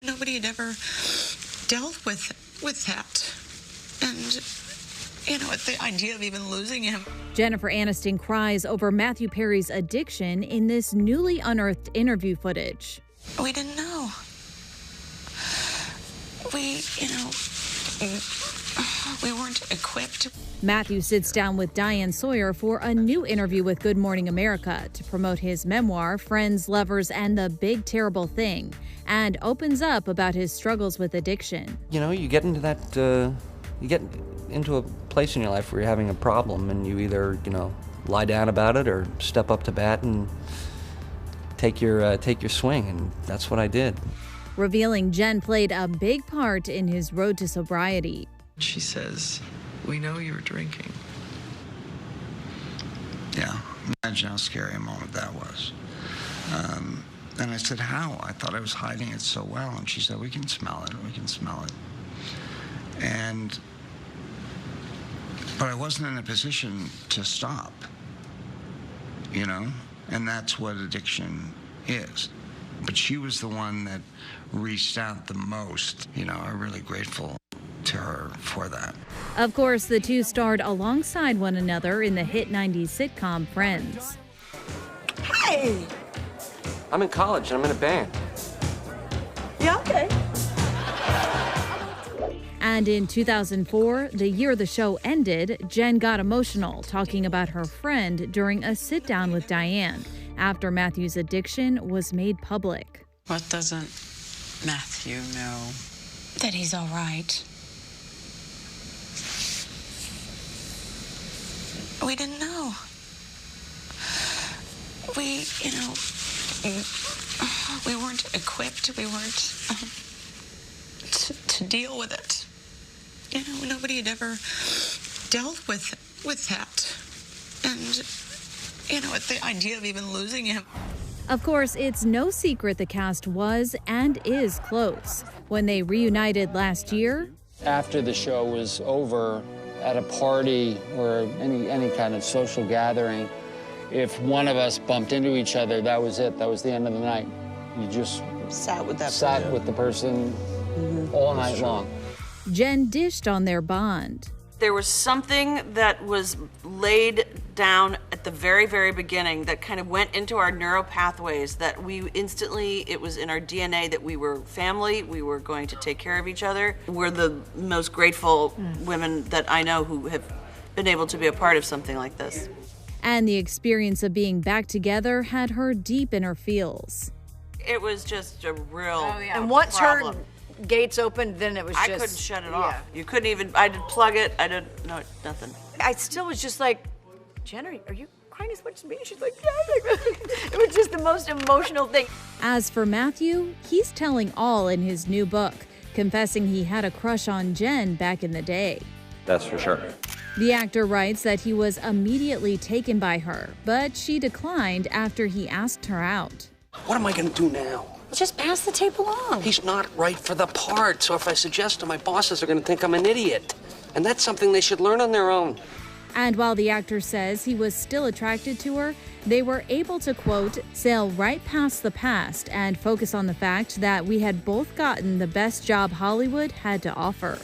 Nobody had ever dealt with that. And, the idea of even losing him. Jennifer Aniston cries over Matthew Perry's addiction in this newly unearthed interview footage. We didn't know. We weren't equipped. Matthew sits down with Diane Sawyer for a new interview with Good Morning America to promote his memoir, Friends, Lovers, and the Big Terrible Thing, and opens up about his struggles with addiction. You get into that, you get into a place in your life where you're having a problem, and you either, lie down about it or step up to bat and take your swing, and that's what I did. Revealing Jen played a big part in his road to sobriety. She says, "We know you were drinking." Yeah, imagine how scary a moment that was. And I said, "How?" I thought I was hiding it so well. And she said, we can smell it. But I wasn't in a position to stop, and that's what addiction is. But she was the one that reached out the most. I'm really grateful to her for that. Of course, the two starred alongside one another in the hit 90s sitcom Friends. Hey! I'm in college and I'm in a band. Yeah, okay. And in 2004, the year the show ended, Jen got emotional talking about her friend during a sit-down with Diane after Matthew's addiction was made public. What doesn't Matthew know? That he's all right. We didn't know. We weren't equipped. We weren't to deal with it. Nobody had ever dealt with that. And, the idea of even losing him. Of course, it's no secret the cast was and is close. When they reunited last year, after the show was over, at a party or any kind of social gathering, if one of us bumped into each other, that was it. That was the end of the night. You just sat with the person all night long. Jen dished on their bond. There was something that was laid down at the very, very beginning that kind of went into our neural pathways that we instantly, it was in our DNA that we were family, we were going to take care of each other. We're the most grateful women that I know who have been able to be a part of something like this. And the experience of being back together had her deep in her feels. It was just a real And once problem. her gates opened, then it was I just... couldn't shut it off. You couldn't even, I did plug it, no, nothing. I still was just like, Jen, are you crying as much as me? She's like, yeah. It was just the most emotional thing. As for Matthew, he's telling all in his new book, confessing he had a crush on Jen back in the day. That's for sure. The actor writes that he was immediately taken by her, but she declined after he asked her out. What am I going to do now? Just pass the tape along. He's not right for the part, so if I suggest to my bosses, they're going to think I'm an idiot. And that's something they should learn on their own. And while the actor says he was still attracted to her, they were able to, quote, sail right past the past and focus on the fact that we had both gotten the best job Hollywood had to offer.